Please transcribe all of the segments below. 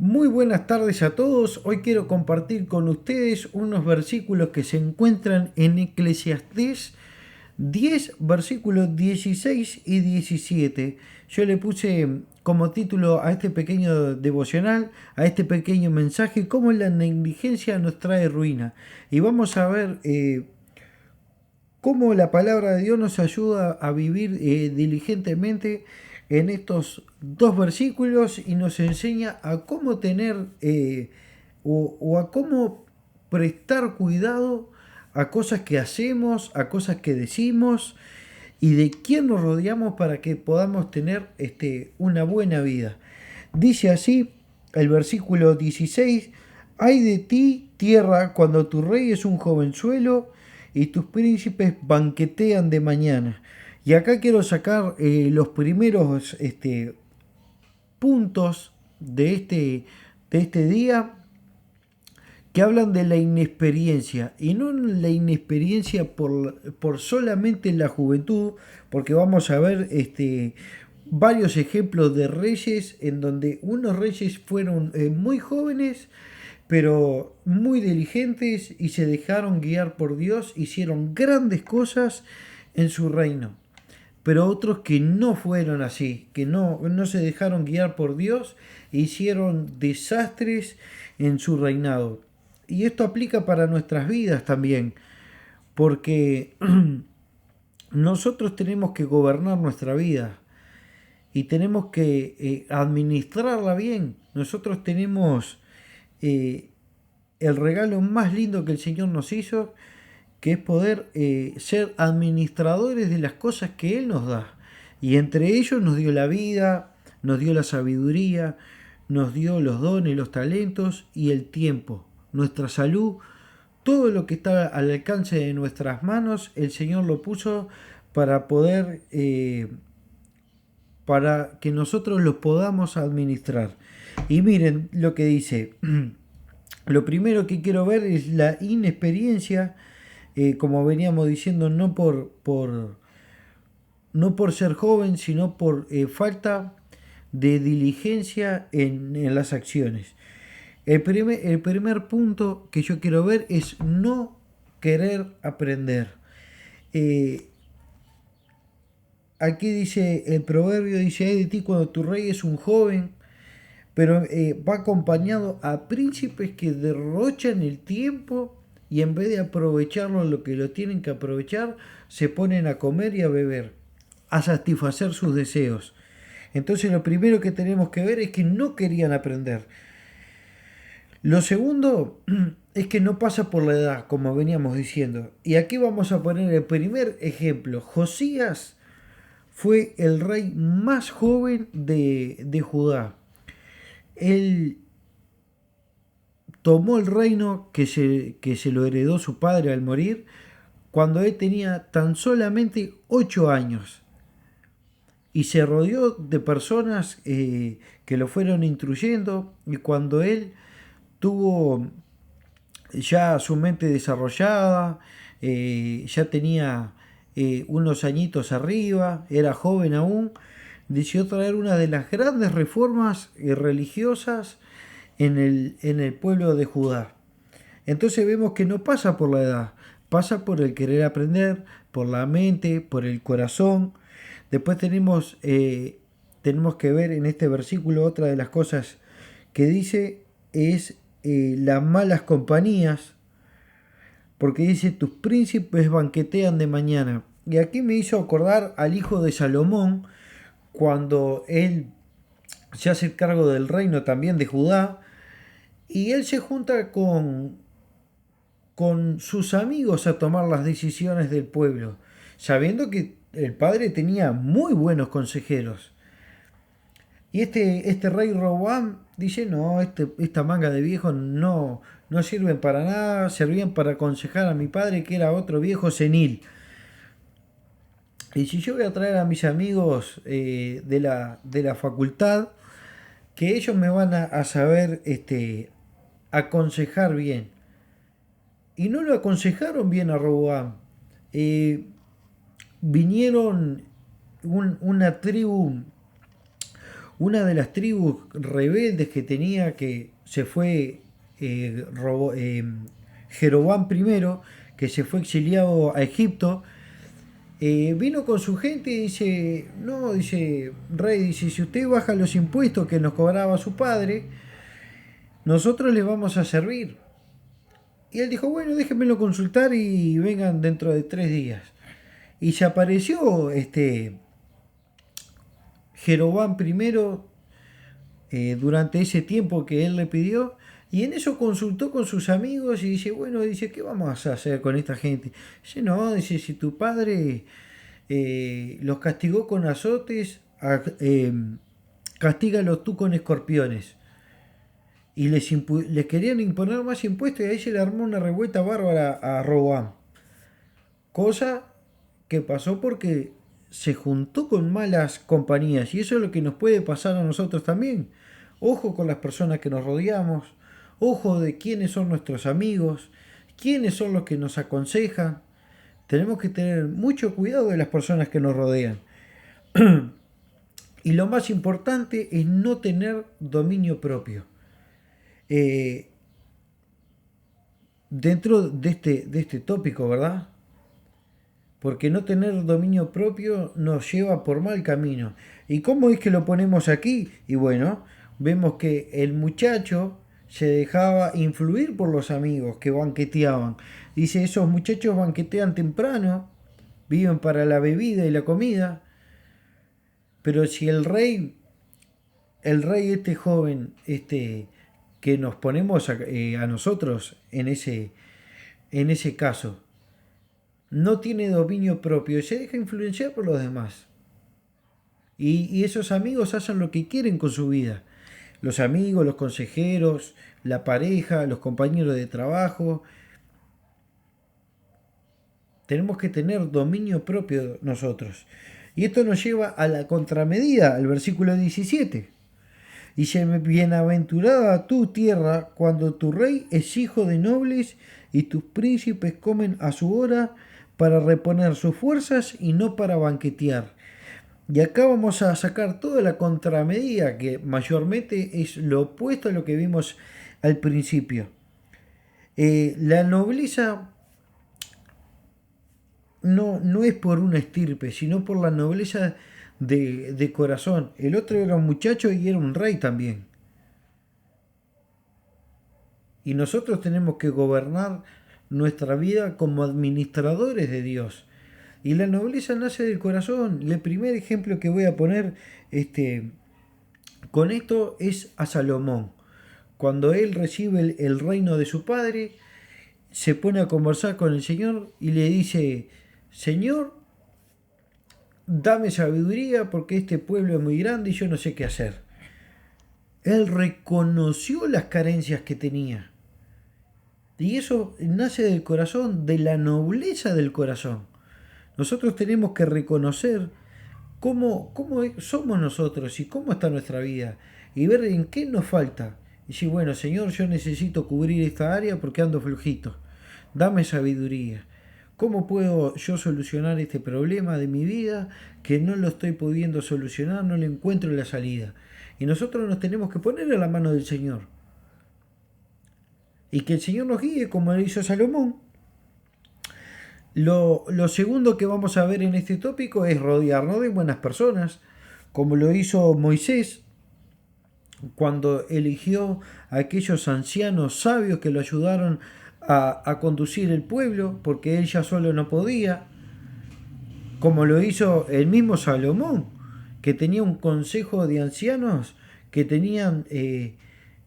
Muy buenas tardes a todos. Hoy quiero compartir con ustedes unos versículos que se encuentran en Eclesiastés 10, versículos 16 y 17. Yo le puse como título a este pequeño devocional, a este pequeño mensaje, cómo la negligencia nos trae ruina. Y vamos a ver cómo la palabra de Dios nos ayuda a vivir diligentemente en estos dos versículos y nos enseña a cómo tener o a cómo prestar cuidado a cosas que hacemos, a cosas que decimos y de quién nos rodeamos para que podamos tener una buena vida. Dice así el versículo 16: Ay de ti, tierra, cuando tu rey es un jovenzuelo y tus príncipes banquetean de mañana. Y acá quiero sacar los primeros puntos de este día que hablan de la inexperiencia y no la inexperiencia por solamente la juventud, porque vamos a ver varios ejemplos de reyes en donde unos reyes fueron muy jóvenes pero muy diligentes y se dejaron guiar por Dios, hicieron grandes cosas en su reino. Pero otros que no fueron así, que no se dejaron guiar por Dios e hicieron desastres en su reinado. Y esto aplica para nuestras vidas también, porque nosotros tenemos que gobernar nuestra vida y tenemos que administrarla bien. Nosotros tenemos eh, el regalo más lindo que el Señor nos hizo, que es poder ser administradores de las cosas que Él nos da. Y entre ellos nos dio la vida, nos dio la sabiduría, nos dio los dones, los talentos y el tiempo, nuestra salud. Todo lo que está al alcance de nuestras manos, el Señor lo puso para poder, para que nosotros lo podamos administrar. Y miren lo que dice. Lo primero que quiero ver es la inexperiencia, como veníamos diciendo, no por ser joven, sino por falta de diligencia en las acciones. El primer punto que yo quiero ver es no querer aprender. Eh, Aquí dice el proverbio, dice: ay de ti cuando tu rey es un joven, pero va acompañado a príncipes que derrochan el tiempo y en vez de aprovecharlo lo que lo tienen que aprovechar, se ponen a comer y a beber, a satisfacer sus deseos. Entonces lo primero que tenemos que ver es que no querían aprender. Lo segundo es que no pasa por la edad, como veníamos diciendo. Y aquí vamos a poner el primer ejemplo. Josías fue el rey más joven de Judá. Él tomó el reino que se lo heredó su padre al morir cuando él tenía tan solamente 8 años y se rodeó de personas que lo fueron instruyendo y cuando él tuvo ya su mente desarrollada, ya tenía unos añitos arriba, era joven aún, decidió traer una de las grandes reformas religiosas en el pueblo de Judá. Entonces vemos que no pasa por la edad, pasa por el querer aprender, por la mente, por el corazón. Después tenemos que ver en este versículo otra de las cosas que dice es las malas compañías, porque dice tus príncipes banquetean de mañana. Y aquí me hizo acordar al hijo de Salomón, cuando él se hace cargo del reino también de Judá, y él se junta con sus amigos a tomar las decisiones del pueblo, sabiendo que el padre tenía muy buenos consejeros. Y este rey Roboam dice, no, esta manga de viejos no sirven para nada, servían para aconsejar a mi padre que era otro viejo senil. Y si yo voy a traer a mis amigos de la facultad, que ellos me van a saber aconsejar bien. Y no lo aconsejaron bien a Roboam. Eh, Vinieron una tribu una de las tribus rebeldes que tenía, que se fue Jeroboam I, que se fue exiliado a Egipto, vino con su gente y dice, no, dice, rey, dice, si usted baja los impuestos que nos cobraba su padre, nosotros les vamos a servir. Y él dijo, bueno, déjenmelo consultar y vengan dentro de 3 días. Y se apareció Jeroboam I durante ese tiempo que él le pidió. Y en eso consultó con sus amigos y dice, bueno, dice, ¿qué vamos a hacer con esta gente? Dice, no, dice, si tu padre los castigó con azotes, castígalos tú con escorpiones. Y les querían imponer más impuestos y ahí se le armó una revuelta bárbara a Roboam. Cosa que pasó porque se juntó con malas compañías y eso es lo que nos puede pasar a nosotros también. Ojo con las personas que nos rodeamos, ojo de quiénes son nuestros amigos, quiénes son los que nos aconsejan. Tenemos que tener mucho cuidado de las personas que nos rodean. Y lo más importante es no tener dominio propio. Dentro de este tópico, ¿verdad? Porque no tener dominio propio nos lleva por mal camino. ¿Y cómo es que lo ponemos aquí? Y bueno, vemos que el muchacho se dejaba influir por los amigos que banqueteaban. Dice, esos muchachos banquetean temprano, viven para la bebida y la comida. Pero si el rey este joven, que nos ponemos a nosotros en ese caso, no tiene dominio propio y se deja influenciar por los demás. Y esos amigos hacen lo que quieren con su vida. Los amigos, los consejeros, la pareja, los compañeros de trabajo. Tenemos que tener dominio propio nosotros. Y esto nos lleva a la contramedida, al versículo 17. Dice, bienaventurada tu tierra cuando tu rey es hijo de nobles y tus príncipes comen a su hora para reponer sus fuerzas y no para banquetear. Y acá vamos a sacar toda la contramedida, que mayormente es lo opuesto a lo que vimos al principio. La nobleza no es por una estirpe, sino por la nobleza de corazón. El otro era un muchacho y era un rey también. Y nosotros tenemos que gobernar nuestra vida como administradores de Dios. Y la nobleza nace del corazón. Y el primer ejemplo que voy a poner con esto es a Salomón. Cuando él recibe el reino de su padre, se pone a conversar con el Señor y le dice, Señor, dame sabiduría porque este pueblo es muy grande y yo no sé qué hacer. Él reconoció las carencias que tenía. Y eso nace del corazón, de la nobleza del corazón. Nosotros tenemos que reconocer cómo somos nosotros y cómo está nuestra vida y ver en qué nos falta. Y decir, bueno, Señor, yo necesito cubrir esta área porque ando flojito. Dame sabiduría. ¿Cómo puedo yo solucionar este problema de mi vida que no lo estoy pudiendo solucionar, no le encuentro la salida? Y nosotros nos tenemos que poner a la mano del Señor. Y que el Señor nos guíe como lo hizo Salomón. Lo segundo que vamos a ver en este tópico es rodearnos de buenas personas, como lo hizo Moisés cuando eligió a aquellos ancianos sabios que lo ayudaron a conducir el pueblo, porque él ya solo no podía, como lo hizo el mismo Salomón, que tenía un consejo de ancianos que tenían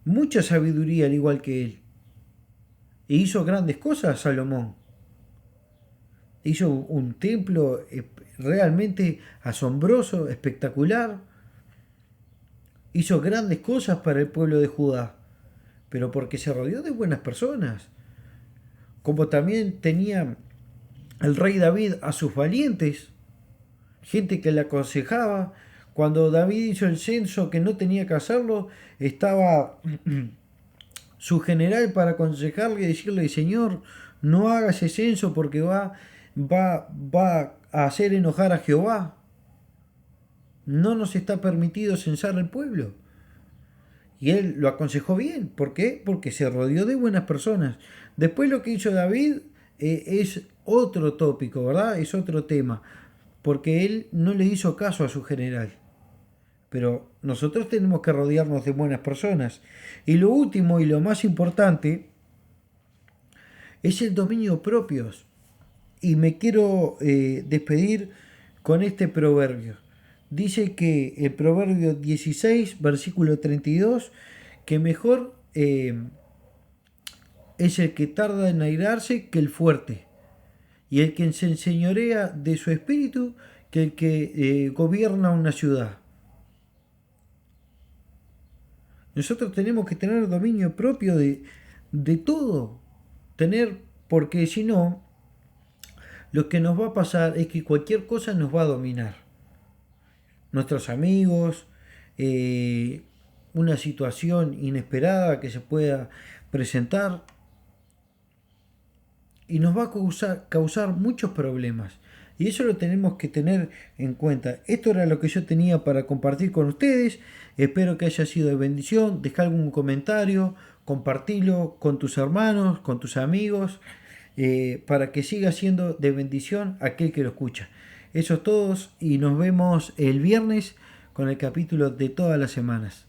mucha sabiduría al igual que él. E hizo grandes cosas Salomón. Hizo un templo realmente asombroso, espectacular. Hizo grandes cosas para el pueblo de Judá, pero porque se rodeó de buenas personas. Como también tenía el rey David a sus valientes, gente que le aconsejaba. Cuando David hizo el censo que no tenía que hacerlo, estaba su general para aconsejarle y decirle, Señor, no haga ese censo porque va a hacer enojar a Jehová. no nos está permitido censar el pueblo. Y él lo aconsejó bien. ¿Por qué? Porque se rodeó de buenas personas. Después lo que hizo David es otro tópico, ¿verdad? Es otro tema. Porque él no le hizo caso a su general. Pero nosotros tenemos que rodearnos de buenas personas. Y lo último y lo más importante es el dominio propio. Y me quiero despedir con este proverbio. Dice que el proverbio 16, versículo 32, que mejor es el que tarda en airarse que el fuerte, y el que se enseñorea de su espíritu que el que gobierna una ciudad. Nosotros tenemos que tener dominio propio de todo. Porque si no, lo que nos va a pasar es que cualquier cosa nos va a dominar. Nuestros amigos, una situación inesperada que se pueda presentar y nos va a causar muchos problemas. Y eso lo tenemos que tener en cuenta. Esto era lo que yo tenía para compartir con ustedes. Espero que haya sido de bendición. Deja algún comentario, compartilo con tus hermanos, con tus amigos, para que siga siendo de bendición aquel que lo escucha. Eso es todo y nos vemos el viernes con el capítulo de todas las semanas.